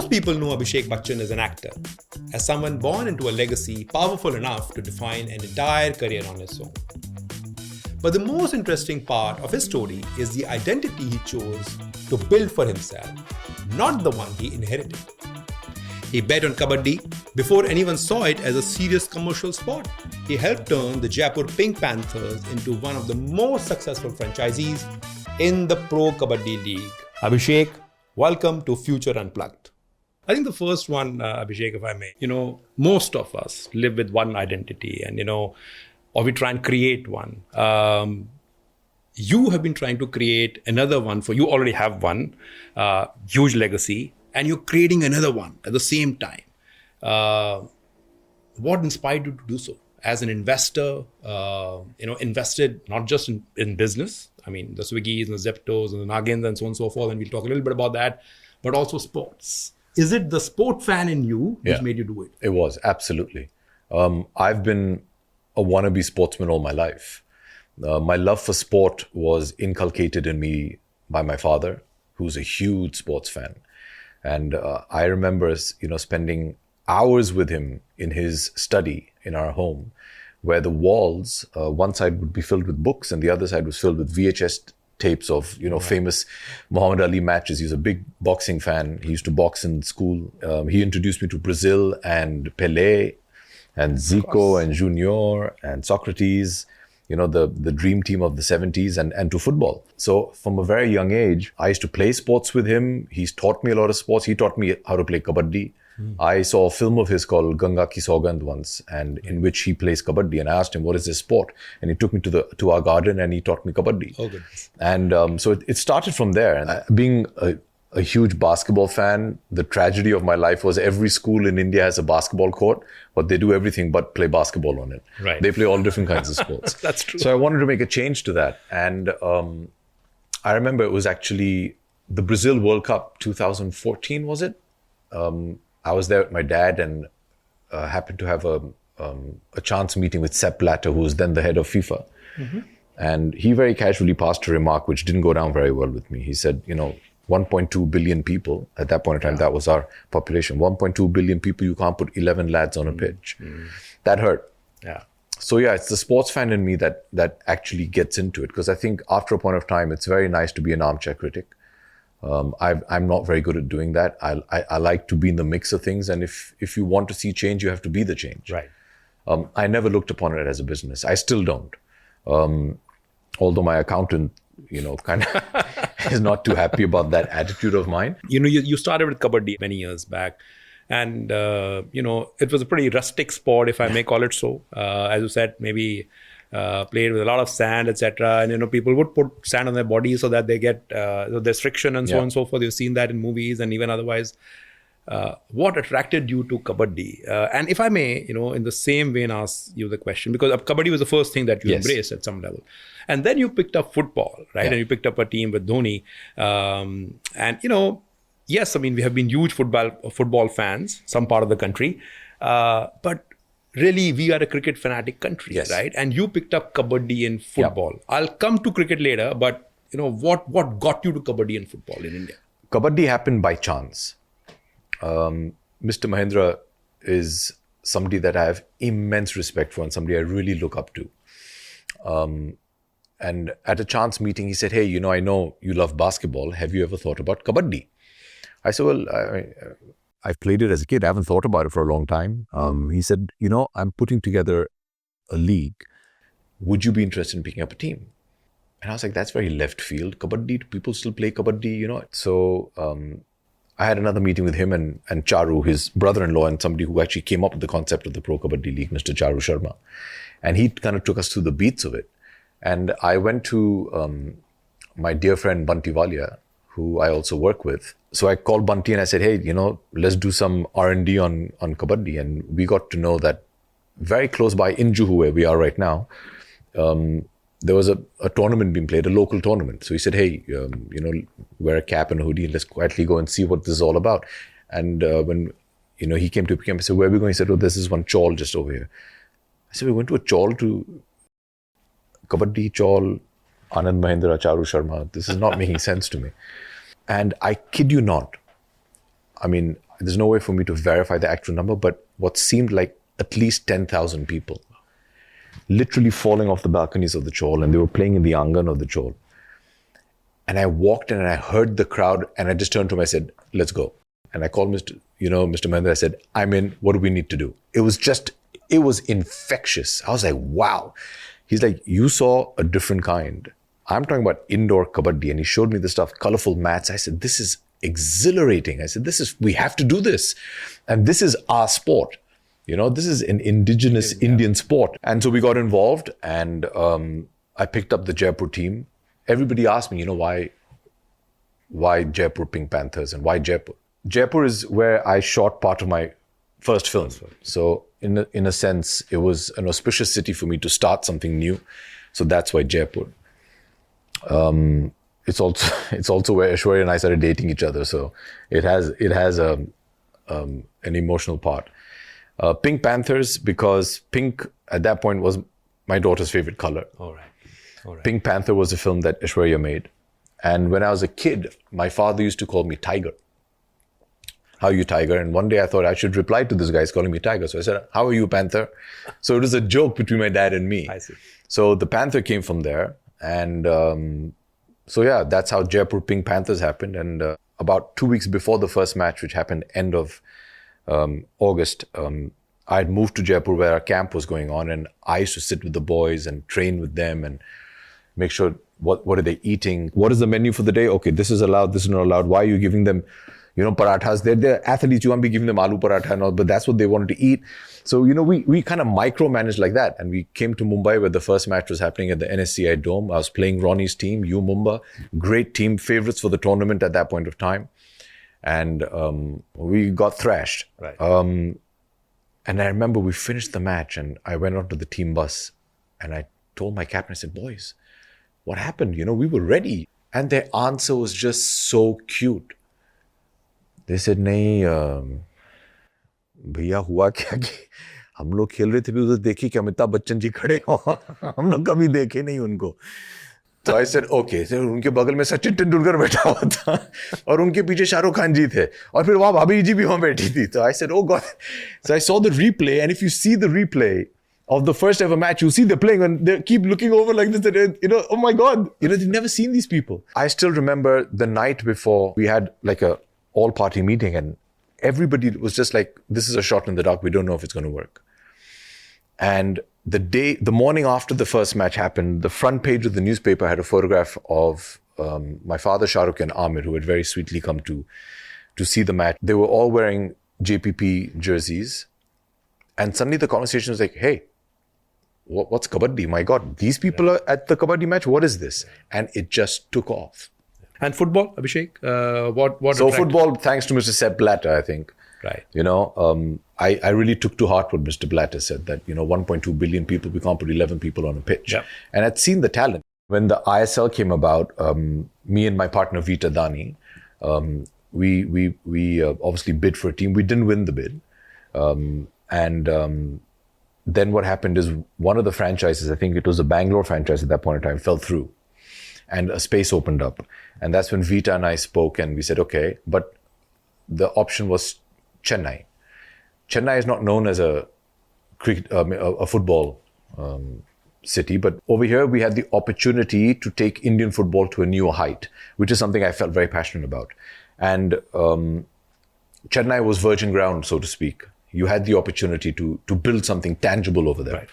Most people know Abhishek Bachchan as an actor, as someone born into a legacy powerful enough to define an entire career on his own. But the most interesting part of his story is the identity he chose to build for himself, not the one he inherited. He bet on Kabaddi before anyone saw it as a serious commercial sport. He helped turn the Jaipur Pink Panthers into one of the most successful franchisees in the Pro Kabaddi League. Abhishek, welcome to Future Unplugged. I think the first one, Abhishek, if I may, most of us live with one identity and, or we try and create one. You have been trying to create another one you already have one, huge legacy, and you're creating another one at the same time. What inspired you to do so? As an investor, invested not just in business, I mean, the Swiggies and the Zeptos and the Nagins and so on and so forth, and we'll talk a little bit about that, but also sports. Is it the sport fan in you which made you do it? It was, absolutely. I've been a wannabe sportsman all my life. My love for sport was inculcated in me by my father, who's a huge sports fan. And I remember, spending hours with him in his study in our home, where the walls, one side would be filled with books and the other side was filled with VHS tapes of, famous Muhammad Ali matches. He's a big boxing fan. He used to box in school. He introduced me to Brazil and Pelé and Zico and Junior and Socrates, the dream team of the 70s and to football. So from a very young age, I used to play sports with him. He's taught me a lot of sports. He taught me how to play Kabaddi. I saw a film of his called Ganga Ki Saugand once, and in which he plays Kabaddi. And I asked him, what is this sport? And he took me to our garden and he taught me Kabaddi. Oh, goodness. And so it started from there. And being a huge basketball fan, the tragedy of my life was every school in India has a basketball court, but they do everything but play basketball on it. Right. They play all different kinds of sports. That's true. So I wanted to make a change to that. And I remember it was actually the Brazil World Cup 2014, was it? I was there with my dad and happened to have a chance meeting with Sepp Blatter, who was then the head of FIFA. Mm-hmm. And he very casually passed a remark which didn't go down very well with me. He said, 1.2 billion people, at that point in time, that was our population. 1.2 billion people, you can't put 11 lads on a pitch. Mm-hmm. That hurt. Yeah. So it's the sports fan in me that actually gets into it. Because I think after a point of time, it's very nice to be an armchair critic. I'm not very good at doing that. I like to be in the mix of things. And if you want to see change, you have to be the change. Right. I never looked upon it as a business. I still don't. Although my accountant, kind of is not too happy about that attitude of mine. You started with Kabaddi many years back. And, it was a pretty rustic sport, if I may call it so. As you said, maybe played with a lot of sand, etc. And, people would put sand on their bodies so that they get, there's friction and so on and so forth. You've seen that in movies and even otherwise. What attracted you to Kabaddi? And if I may, in the same vein, ask you the question, because Kabaddi was the first thing that you embraced at some level. And then you picked up football, right? Yeah. And you picked up a team with Dhoni. Yes, I mean, we have been huge football fans, some part of the country. But really, we are a cricket fanatic country, right? And you picked up Kabaddi in football. Yep. I'll come to cricket later, but, what got you to Kabaddi and football in India? Kabaddi happened by chance. Mr. Mahendra is somebody that I have immense respect for and somebody I really look up to. And at a chance meeting, he said, hey, I know you love basketball. Have you ever thought about Kabaddi? I said, well, I've played it as a kid. I haven't thought about it for a long time. He said, I'm putting together a league. Would you be interested in picking up a team? And I was like, that's very left field. Kabaddi, do people still play Kabaddi? So I had another meeting with him and Charu, his brother-in-law, and somebody who actually came up with the concept of the Pro Kabaddi League, Mr. Charu Sharma. And he kind of took us through the beats of it. And I went to my dear friend Bunty Walia, who I also work with. So I called Bunty and I said, hey, let's do some R&D on Kabaddi. And we got to know that very close by in Juhu, where we are right now, there was a tournament being played, a local tournament. So he said, hey, wear a cap and a hoodie and let's quietly go and see what this is all about. And when, he came to pick him, I said, where are we going? He said, oh, there's this one chawl just over here. I said, we went to a chawl to Kabaddi chawl, Anand Mahindra, Charu Sharma. This is not making sense to me. And I kid you not, I mean, there's no way for me to verify the actual number, but what seemed like at least 10,000 people literally falling off the balconies of the Chawl, and they were playing in the Angan of the Chawl. And I walked in and I heard the crowd, and I just turned to him, I said, let's go. And I called Mr. Mahendra, I said, I'm in, what do we need to do? It was infectious. I was like, wow. He's like, you saw a different kind. I'm talking about indoor kabaddi, and he showed me the stuff, colorful mats. I said, this is exhilarating. I said, we have to do this. And this is our sport. This is an indigenous Indian sport. And so we got involved, and I picked up the Jaipur team. Everybody asked me, why Jaipur Pink Panthers and why Jaipur? Jaipur is where I shot part of my first film. So in a sense, it was an auspicious city for me to start something new. So that's why Jaipur. It's also where Aishwarya and I started dating each other. So it has an emotional part. Pink Panthers, because pink at that point was my daughter's favorite color. All right. Pink Panther was a film that Aishwarya made. And when I was a kid, my father used to call me Tiger. How are you, Tiger? And one day I thought I should reply to this guy. He's calling me Tiger. So I said, how are you, Panther? So it was a joke between my dad and me. I see. So the Panther came from there. And so yeah, that's how Jaipur Pink Panthers happened. And about 2 weeks before the first match, which happened end of August, I had moved to Jaipur where our camp was going on. And I used to sit with the boys and train with them and make sure what are they eating? What is the menu for the day? Okay, this is allowed, this is not allowed. Why are you giving them, parathas? They're athletes, you want to be giving them aloo paratha and all, but that's what they wanted to eat. So, we kind of micromanaged like that. And we came to Mumbai where the first match was happening at the NSCI Dome. I was playing Ronnie's team, U Mumbai, great team, favorites for the tournament at that point of time. And we got thrashed. Right. And I remember we finished the match and I went onto the team bus and I told my captain, I said, boys, what happened? We were ready. And their answer was just so cute. They said, nahi, bhaiya hua kya ki हम लोग खेल रहे थे भी उधर देखी कि अमिताभ बच्चन जी खड़े हो हम लोग कभी देखे नहीं उनको. So I said, okay. So उनके बगल में सचिन तेंदुलकर बैठा हुआ था और उनके पीछे शाहरुख खान जी थे और फिर वहाँ भाभी जी भी वहाँ बैठी थी. So I said, oh God. So I saw the replay, and if you see the replay of the first ever match, you see they're playing and they keep looking over like this, and, oh my God, they've never seen these people. I still remember the night before we had like a all-party meeting, and everybody was just like, this is a shot in the dark. We don't know if it's going to work. And the morning after the first match happened, the front page of the newspaper had a photograph of my father, Shahrukh, and Amir, who had very sweetly come to see the match. They were all wearing JPP jerseys. And suddenly the conversation was like, hey, what's Kabaddi? My God, these people are at the Kabaddi match. What is this? And it just took off. And football, Abhishek? What So football, thanks to Mr. Sepp Blatter, I think. Right. I really took to heart what Mr. Blatter said, that, 1.2 billion people, we can't put 11 people on a pitch. Yeah. And I'd seen the talent. When the ISL came about, me and my partner Vita Dani, we obviously bid for a team. We didn't win the bid. Then what happened is one of the franchises, I think it was a Bangalore franchise at that point in time, fell through and a space opened up. And that's when Vita and I spoke and we said, okay, but the option was Chennai. Chennai is not known as a football city, but over here we had the opportunity to take Indian football to a newer height, which is something I felt very passionate about. And Chennai was virgin ground, so to speak. You had the opportunity to build something tangible over there.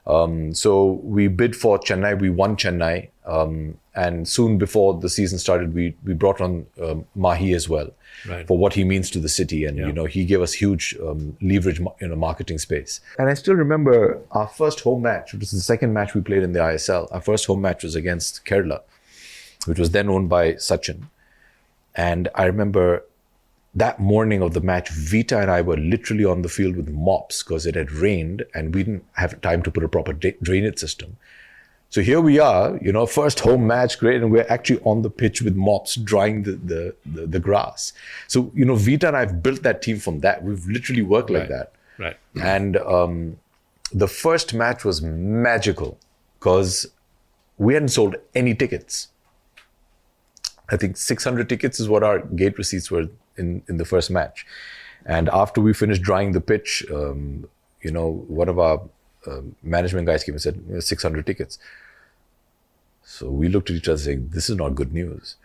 Right. So we bid for Chennai, we won Chennai, and soon before the season started, we brought on Mahi as well, right, for what he means to the city. And, he gave us huge leverage in a marketing space. And I still remember our first home match, which was the second match we played in the ISL. Our first home match was against Kerala, which was then owned by Sachin. And I remember that morning of the match, Vita and I were literally on the field with mops because it had rained and we didn't have time to put a proper drainage system. So here we are, first home match, great, and we're actually on the pitch with mops drying the grass. So, Vita and I have built that team from that. We've literally worked like that. Right. And the first match was magical because we hadn't sold any tickets. I think 600 tickets is what our gate receipts were in the first match. And after we finished drying the pitch, one of our management guys came and said, 600 tickets. So we looked at each other saying, this is not good news.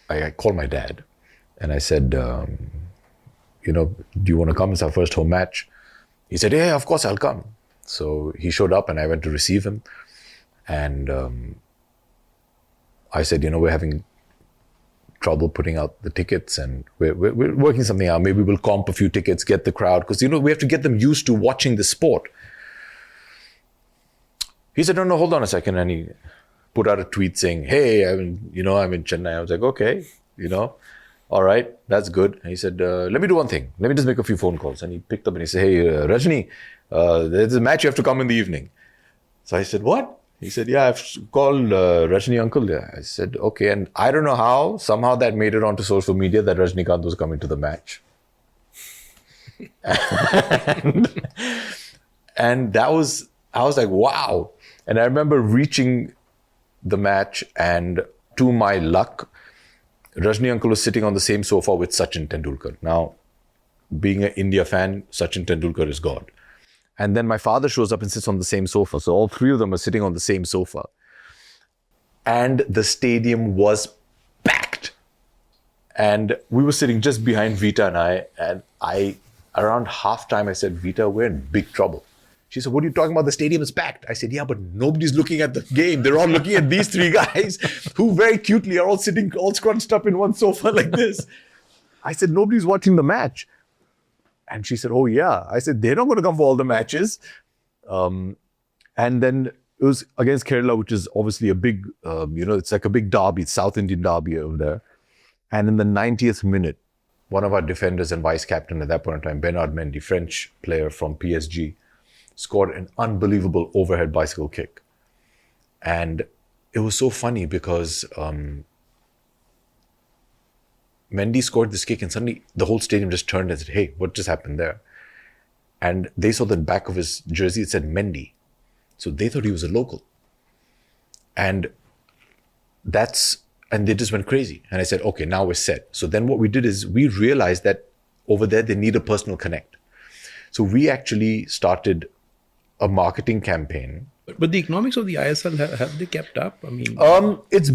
I called my dad and I said, do you want to come? It's our first home match. He said, yeah, of course I'll come. So he showed up and I went to receive him. And I said, we're having trouble putting out the tickets and we're working something out. Maybe we'll comp a few tickets, get the crowd, because, we have to get them used to watching the sport. He said, no, hold on a second. And he put out a tweet saying, hey, I'm in Chennai. I was like, okay, all right, that's good. And he said, let me do one thing. Let me just make a few phone calls. And he picked up and he said, hey, Rajni, there's a match you have to come in the evening. So I said, what? He said, yeah, I've called Rajni uncle there. I said, okay. And I don't know how, somehow that made it onto social media that Rajnikant was coming to the match. and that was, I was like, wow. And I remember reaching the match and to my luck, Rajni uncle was sitting on the same sofa with Sachin Tendulkar. Now, being an India fan, Sachin Tendulkar is God. And then my father shows up and sits on the same sofa. So all three of them are sitting on the same sofa. And the stadium was packed. And we were sitting just behind Vita and I, around halftime, I said, Vita, we're in big trouble. She said, what are you talking about? The stadium is packed. I said, yeah, but nobody's looking at the game. They're all looking at these three guys who very cutely are all sitting, all scrunched up in one sofa like this. I said, nobody's watching the match. And she said, oh, yeah. I said, they're not going to come for all the matches. And then it was against Kerala, which is obviously a big, it's like a big derby, it's South Indian derby over there. And in the 90th minute, one of our defenders and vice captain at that point in time, Bernard Mendy, French player from PSG, scored an unbelievable overhead bicycle kick. And it was so funny because Mendy scored this kick and suddenly the whole stadium just turned and said, hey, what just happened there? And they saw the back of his jersey, it said Mendy. So they thought he was a local. And they just went crazy. And I said, okay, now we're set. So then what we did is we realized that over there, they need a personal connect. So we actually started a marketing campaign. But the economics of the ISL, have they kept up? I mean, it's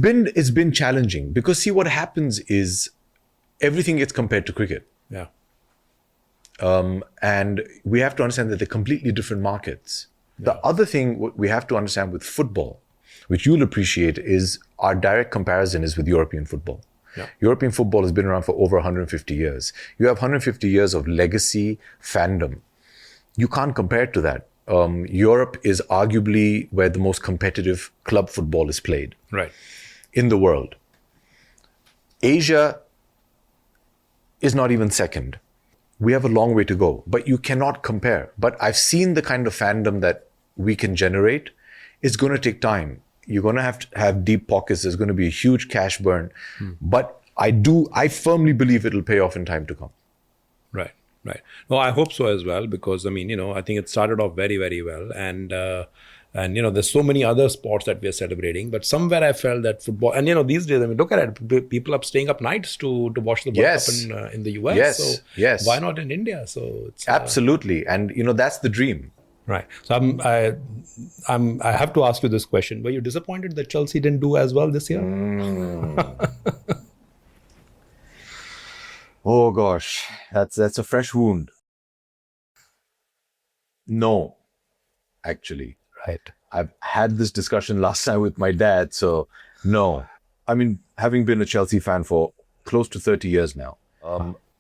been challenging because see what happens is everything gets compared to cricket. Yeah. And we have to understand that they're completely different markets. Yeah. The other thing we have to understand with football, which you'll appreciate, is our direct comparison is with European football. Yeah. European football has been around for over 150 years. You have 150 years of legacy, fandom. You can't compare it to that. Europe is arguably where the most competitive club football is played. Right. In the world. Asia is not even second. We have a long way to go, but you cannot compare. But I've seen the kind of fandom that we can generate. It's going to take time. You're going to have deep pockets. There's going to be a huge cash burn. But I firmly believe it'll pay off in time to come. Right. Right. No, I hope so as well, because I mean, I think it started off very, very well. And there's so many other sports that we are celebrating, but somewhere I felt that football, and these days, I mean, look at it, people are staying up nights to watch the World Cup in the US. Yes. So why not in India? So it's absolutely. And that's the dream. Right. So I have to ask you this question. Were you disappointed that Chelsea didn't do as well this year? Oh gosh, that's a fresh wound. No, actually. Right. I've had this discussion last night with my dad, so no. I mean, having been a Chelsea fan for close to 30 years now,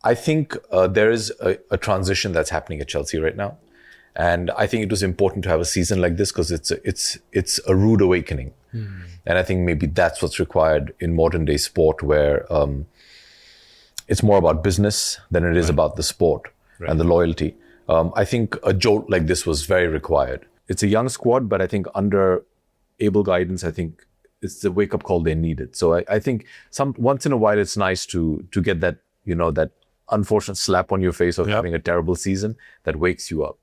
I think there is a transition that's happening at Chelsea right now. And I think it was important to have a season like this because it's a rude awakening. And I think maybe that's what's required in modern day sport where it's more about business than it is about the sport and the loyalty. I think a jolt like this was very required. It's a young squad, but I think under able guidance, I think it's the wake-up call they needed. So I think once in a while, it's nice to get that, that unfortunate slap on your face of having a terrible season that wakes you up.